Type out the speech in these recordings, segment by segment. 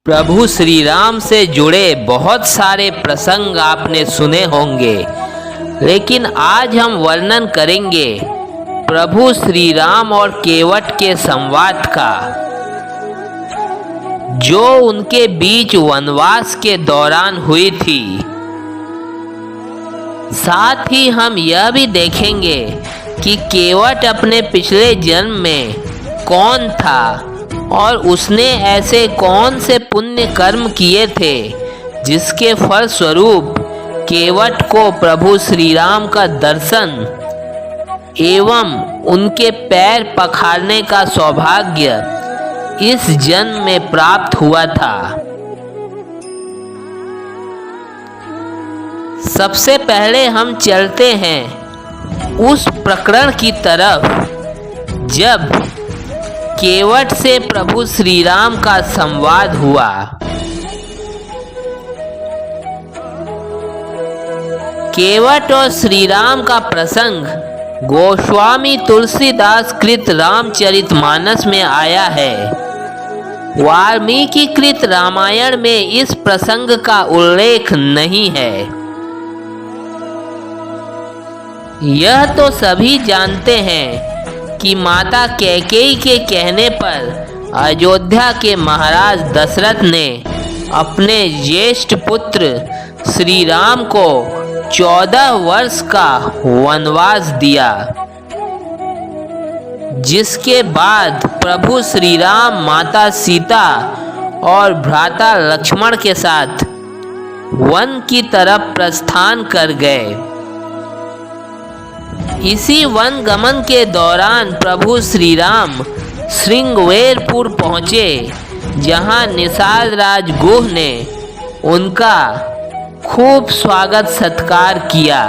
प्रभु श्री राम से जुड़े बहुत सारे प्रसंग आपने सुने होंगे, लेकिन आज हम वर्णन करेंगे प्रभु श्री राम और केवट के संवाद का, जो उनके बीच वनवास के दौरान हुई थी। साथ ही हम यह भी देखेंगे कि केवट अपने पिछले जन्म में कौन था और उसने ऐसे कौन से पुण्य कर्म किए थे जिसके फलस्वरूप केवट को प्रभु श्री राम का दर्शन एवं उनके पैर पखारने का सौभाग्य इस जन्म में प्राप्त हुआ था। सबसे पहले हम चलते हैं उस प्रकरण की तरफ जब केवट से प्रभु श्री राम का संवाद हुआ। केवट और श्री राम का प्रसंग गोस्वामी तुलसीदास कृत रामचरितमानस में आया है। वाल्मीकि कृत रामायण में इस प्रसंग का उल्लेख नहीं है। यह तो सभी जानते हैं कि माता कैकेयी के कहने पर अयोध्या के महाराज दशरथ ने अपने ज्येष्ठ पुत्र श्री राम को 14 वर्ष का वनवास दिया, जिसके बाद प्रभु श्री राम माता सीता और भ्राता लक्ष्मण के साथ वन की तरफ प्रस्थान कर गए। इसी वन गमन के दौरान प्रभु श्री राम श्रृंगवेरपुर पहुँचे, जहाँ निषाद राज गुह ने उनका खूब स्वागत सत्कार किया,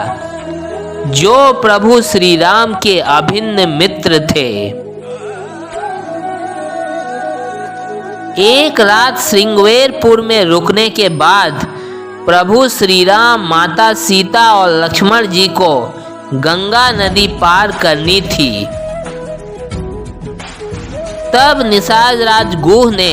जो प्रभु श्री राम के अभिन्न मित्र थे। एक रात श्रृंगवेरपुर में रुकने के बाद प्रभु श्री राम माता सीता और लक्ष्मण जी को गंगा नदी पार करनी थी। तब निषाद राज गुह ने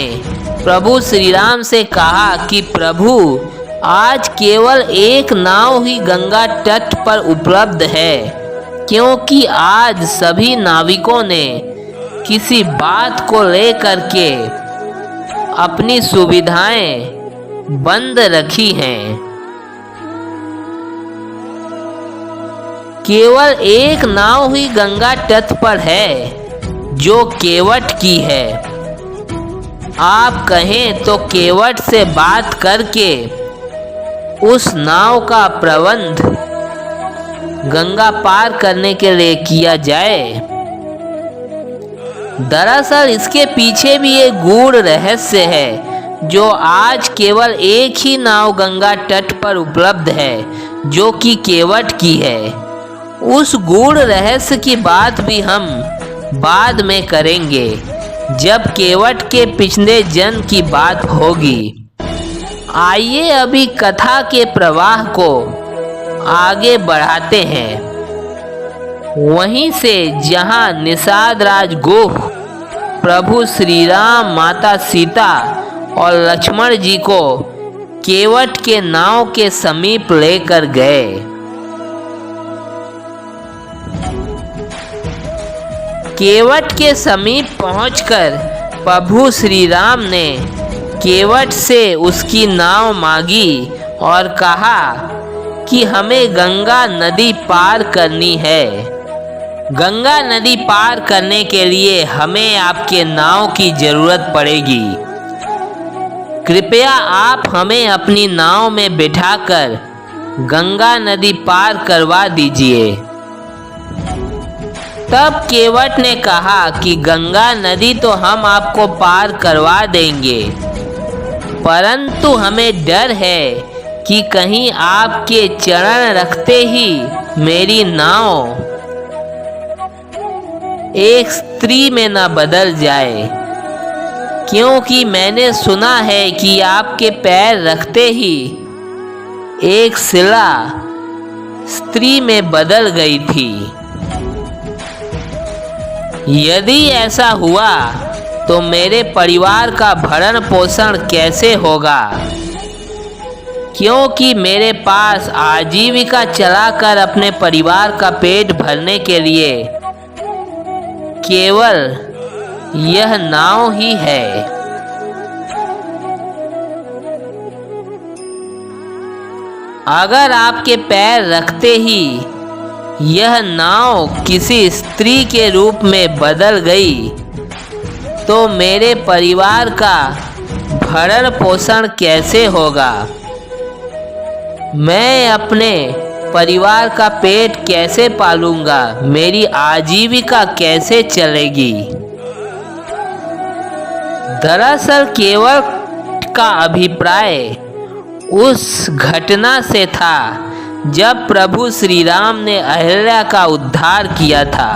प्रभु श्री राम से कहा कि प्रभु, आज केवल एक नाव ही गंगा तट पर उपलब्ध है, क्योंकि आज सभी नाविकों ने किसी बात को लेकर के अपनी सुविधाएं बंद रखी हैं। केवल एक नाव ही गंगा तट पर है, जो केवट की है। आप कहें तो केवट से बात करके उस नाव का प्रबंध गंगा पार करने के लिए किया जाए। दरअसल इसके पीछे भी एक गूढ़ रहस्य है, जो आज केवल एक ही नाव गंगा तट पर उपलब्ध है, जो कि केवट की है। उस गूढ़ रहस्य की बात भी हम बाद में करेंगे, जब केवट के पिछले जन्म की बात होगी। आइए अभी कथा के प्रवाह को आगे बढ़ाते हैं, वहीं से जहां निषाद राज गुह प्रभु श्री राम माता सीता और लक्ष्मण जी को केवट के नाव के समीप लेकर गए। केवट के समीप पहुंचकर प्रभु श्री राम ने केवट से उसकी नाव मांगी और कहा कि हमें गंगा नदी पार करनी है। गंगा नदी पार करने के लिए हमें आपके नाव की जरूरत पड़ेगी। कृपया आप हमें अपनी नाव में बिठाकर गंगा नदी पार करवा दीजिए। तब केवट ने कहा कि गंगा नदी तो हम आपको पार करवा देंगे, परंतु हमें डर है कि कहीं आपके चरण रखते ही मेरी नाव एक स्त्री में न बदल जाए, क्योंकि मैंने सुना है कि आपके पैर रखते ही एक शिला स्त्री में बदल गई थी। यदि ऐसा हुआ तो मेरे परिवार का भरण पोषण कैसे होगा, क्योंकि मेरे पास आजीविका चलाकर अपने परिवार का पेट भरने के लिए केवल यह नाव ही है। अगर आपके पैर रखते ही यह नाव किसी स्त्री के रूप में बदल गई तो मेरे परिवार का भरण पोषण कैसे होगा, मैं अपने परिवार का पेट कैसे पालूंगा, मेरी आजीविका कैसे चलेगी। दरअसल केवट का अभिप्राय उस घटना से था जब प्रभु श्री राम ने अहिल्या का उद्धार किया था।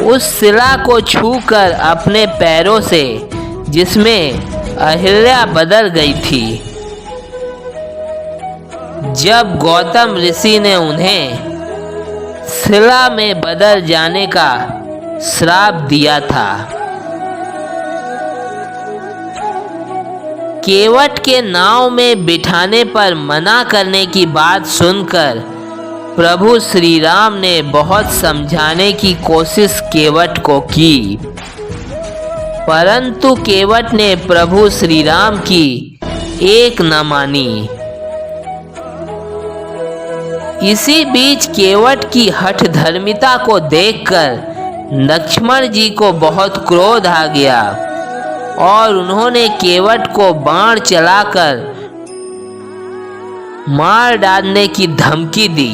उस शिला को छूकर अपने पैरों से, जिसमें अहिल्या बदल गई थी, जब गौतम ऋषि ने उन्हें शिला में बदल जाने का श्राप दिया था। केवट के नाव में बिठाने पर मना करने की बात सुनकर प्रभु श्री राम ने बहुत समझाने की कोशिश केवट को की, परंतु केवट ने प्रभु श्री राम की एक न मानी। इसी बीच केवट की हठधर्मिता को देखकर लक्ष्मण जी को बहुत क्रोध आ गया और उन्होंने केवट को बाण चलाकर मार डालने की धमकी दी।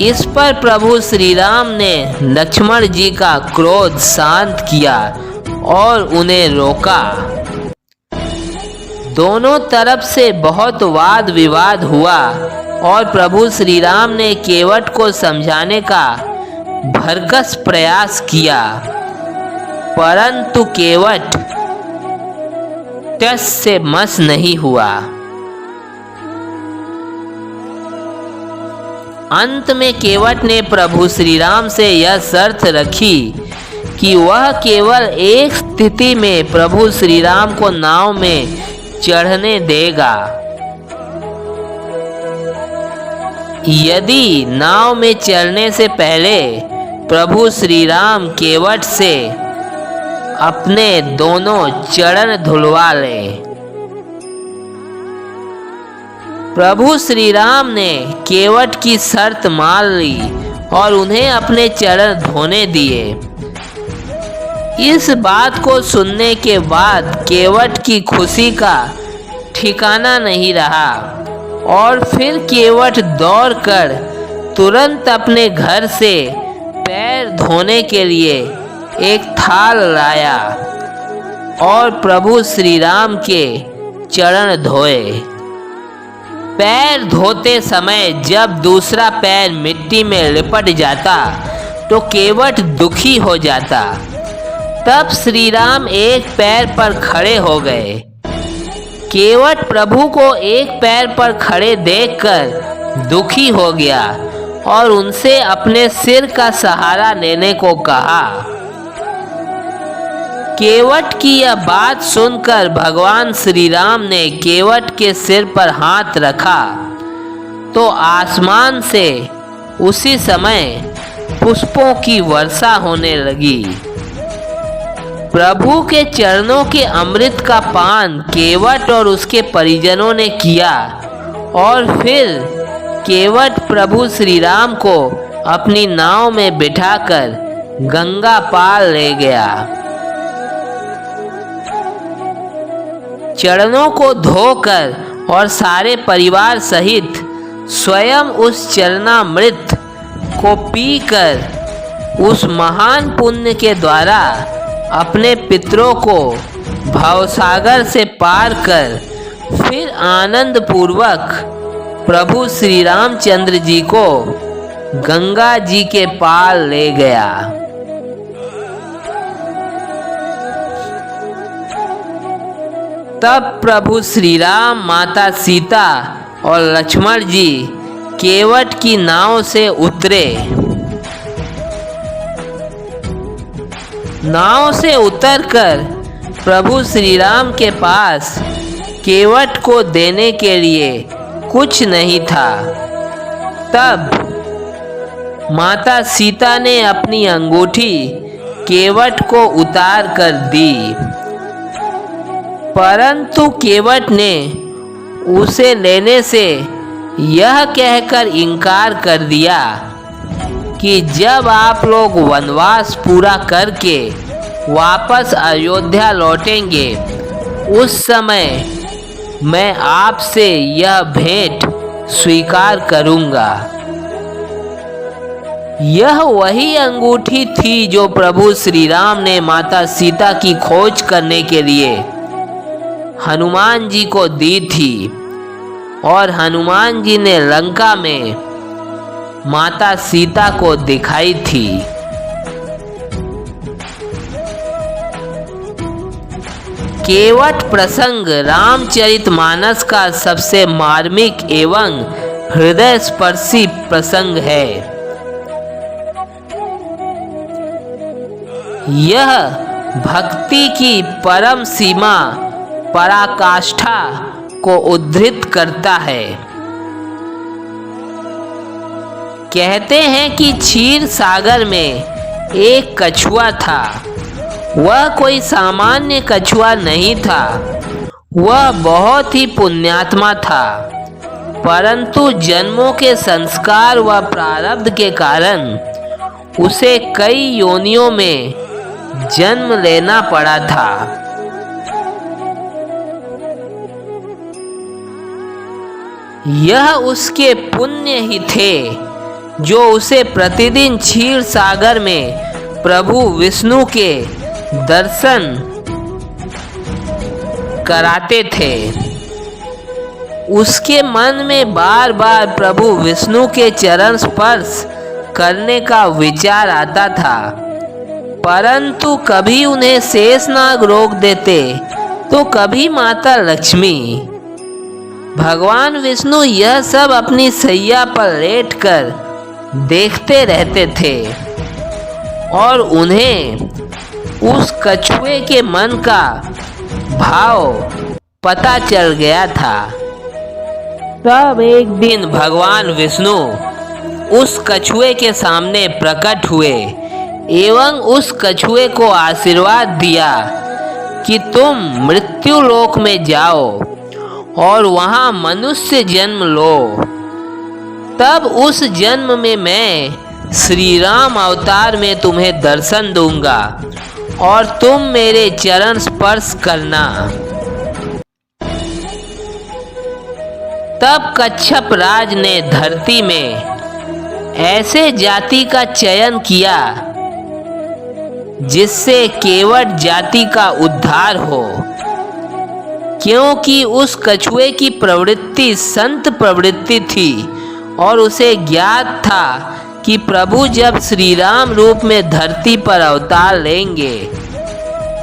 इस पर प्रभु श्री राम ने लक्ष्मण जी का क्रोध शांत किया और उन्हें रोका। दोनों तरफ से बहुत वाद विवाद हुआ और प्रभु श्री राम ने केवट को समझाने का भरकस प्रयास किया, परंतु केवट टस से मस नहीं हुआ। अंत में केवट ने प्रभु श्री राम से यह शर्त रखी कि वह केवल एक स्थिति में प्रभु श्री राम को नाव में चढ़ने देगा। यदि नाव में चढ़ने से पहले प्रभु श्री राम केवट से अपने दोनों चरण धुलवा ले। प्रभु श्री राम ने केवट की शर्त मान ली और उन्हें अपने चरण धोने दिए। इस बात को सुनने के बाद केवट की खुशी का ठिकाना नहीं रहा और फिर केवट दौड़कर तुरंत अपने घर से पैर धोने के लिए एक थाल लाया और प्रभु श्री राम के चरण धोए। पैर धोते समय जब दूसरा पैर मिट्टी में लिपट जाता तो केवट दुखी हो जाता। तब श्री राम एक पैर पर खड़े हो गए। केवट प्रभु को एक पैर पर खड़े देखकर दुखी हो गया और उनसे अपने सिर का सहारा लेने को कहा। केवट की यह बात सुनकर भगवान श्री राम ने केवट के सिर पर हाथ रखा तो आसमान से उसी समय पुष्पों की वर्षा होने लगी। प्रभु के चरणों के अमृत का पान केवट और उसके परिजनों ने किया और फिर केवट प्रभु श्री राम को अपनी नाव में बिठाकर गंगा पार ले गया। चरणों को धोकर और सारे परिवार सहित स्वयं उस चरणामृत को पीकर उस महान पुण्य के द्वारा अपने पितरों को भवसागर से पार कर फिर आनंद पूर्वक प्रभु श्री रामचंद्र जी को गंगा जी के पार ले गया। तब प्रभु श्री राम, माता सीता और लक्ष्मण जी केवट की नाव से उतरे। नाव से उतरकर प्रभु श्री राम के पास केवट को देने के लिए कुछ नहीं था। तब माता सीता ने अपनी अंगूठी केवट को उतार कर दी, परंतु केवट ने उसे लेने से यह कहकर इनकार कर दिया कि जब आप लोग वनवास पूरा करके वापस अयोध्या लौटेंगे उस समय मैं आपसे यह भेंट स्वीकार करूंगा। यह वही अंगूठी थी जो प्रभु श्री राम ने माता सीता की खोज करने के लिए हनुमान जी को दी थी और हनुमान जी ने लंका में माता सीता को दिखाई थी। केवट प्रसंग रामचरितमानस का सबसे मार्मिक एवं हृदय स्पर्शी प्रसंग है। यह भक्ति की परम सीमा पराकाष्ठा को उद्धृत करता है। कहते हैं कि क्षीर सागर में एक कछुआ था। वह कोई सामान्य कछुआ नहीं था, वह बहुत ही पुण्यात्मा था, परंतु जन्मों के संस्कार व प्रारब्ध के कारण उसे कई योनियों में जन्म लेना पड़ा था। यह उसके पुण्य ही थे जो उसे प्रतिदिन क्षीर सागर में प्रभु विष्णु के दर्शन कराते थे। उसके मन में बार बार प्रभु विष्णु के चरण स्पर्श करने का विचार आता था, परंतु कभी उन्हें शेषनाग रोक देते तो कभी माता लक्ष्मी। भगवान विष्णु यह सब अपनी सैया पर लेटकर देखते रहते थे और उन्हें उस कछुए के मन का भाव पता चल गया था। तब एक दिन भगवान विष्णु उस कछुए के सामने प्रकट हुए एवं उस कछुए को आशीर्वाद दिया कि तुम मृत्यु लोक में जाओ और वहां मनुष्य जन्म लो। तब उस जन्म में मैं श्री राम अवतार में तुम्हें दर्शन दूंगा और तुम मेरे चरण स्पर्श करना। तब कच्छप राज ने धरती में ऐसे जाति का चयन किया जिससे केवट जाति का उद्धार हो, क्योंकि उस कछुए की प्रवृत्ति संत प्रवृत्ति थी और उसे ज्ञात था कि प्रभु जब श्री राम रूप में धरती पर अवतार लेंगे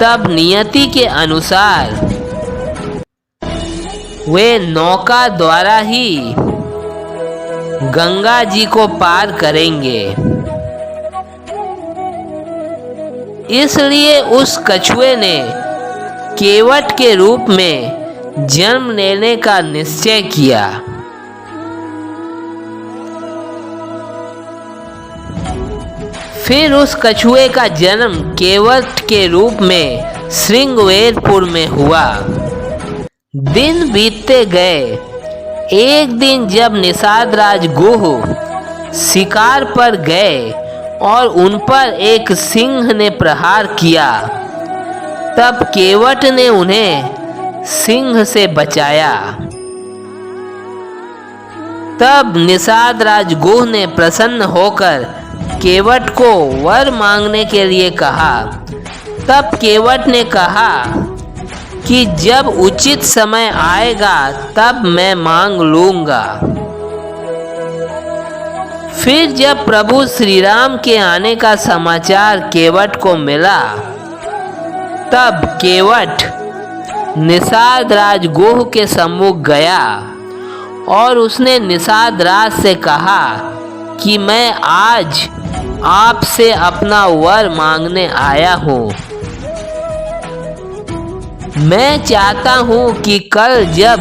तब नियति के अनुसार वे नौका द्वारा ही गंगा जी को पार करेंगे। इसलिए उस कछुए ने केवट के रूप में जन्म लेने का निश्चय किया। फिर उस कछुए का जन्म केवट के रूप में श्रृंगवेरपुर में हुआ। दिन बीतते गए। एक दिन जब निषाद राज गुह शिकार पर गए और उन पर एक सिंह ने प्रहार किया, तब केवट ने उन्हें सिंह से बचाया। तब निषाद राज गुह ने प्रसन्न होकर केवट को वर मांगने के लिए कहा। तब केवट ने कहा कि जब उचित समय आएगा तब मैं मांग लूंगा। फिर जब प्रभु श्री राम के आने का समाचार केवट को मिला, तब केवट निषाद राज गुह के सम्मुख गया और उसने निषाद राज से कहा कि मैं आज आपसे अपना वर मांगने आया हूँ। मैं चाहता हूँ कि कल जब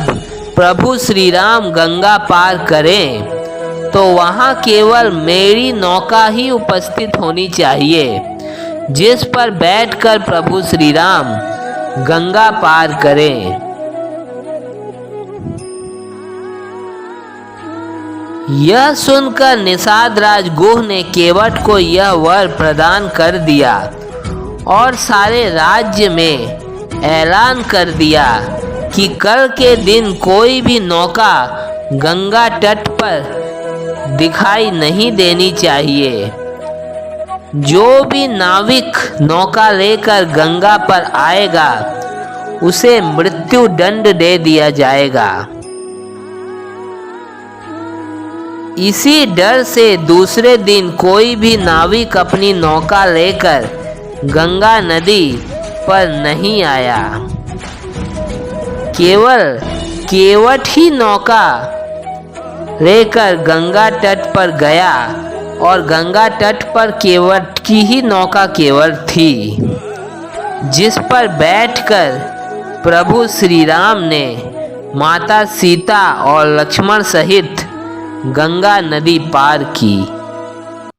प्रभु श्री राम गंगा पार करें तो वहाँ केवल मेरी नौका ही उपस्थित होनी चाहिए, जिस पर बैठकर प्रभु श्री राम गंगा पार करें। यह सुनकर निषाद राज गुह ने केवट को यह वर प्रदान कर दिया और सारे राज्य में ऐलान कर दिया कि कल के दिन कोई भी नौका गंगा तट पर दिखाई नहीं देनी चाहिए। जो भी नाविक नौका लेकर गंगा पर आएगा उसे मृत्यु दंड दे दिया जाएगा। इसी डर से दूसरे दिन कोई भी नाविक अपनी नौका लेकर गंगा नदी पर नहीं आया। केवल केवट ही नौका लेकर गंगा तट पर गया और गंगा तट पर केवट की ही नौका केवल थी, जिस पर बैठकर प्रभु श्री राम ने माता सीता और लक्ष्मण सहित गंगा नदी पार की।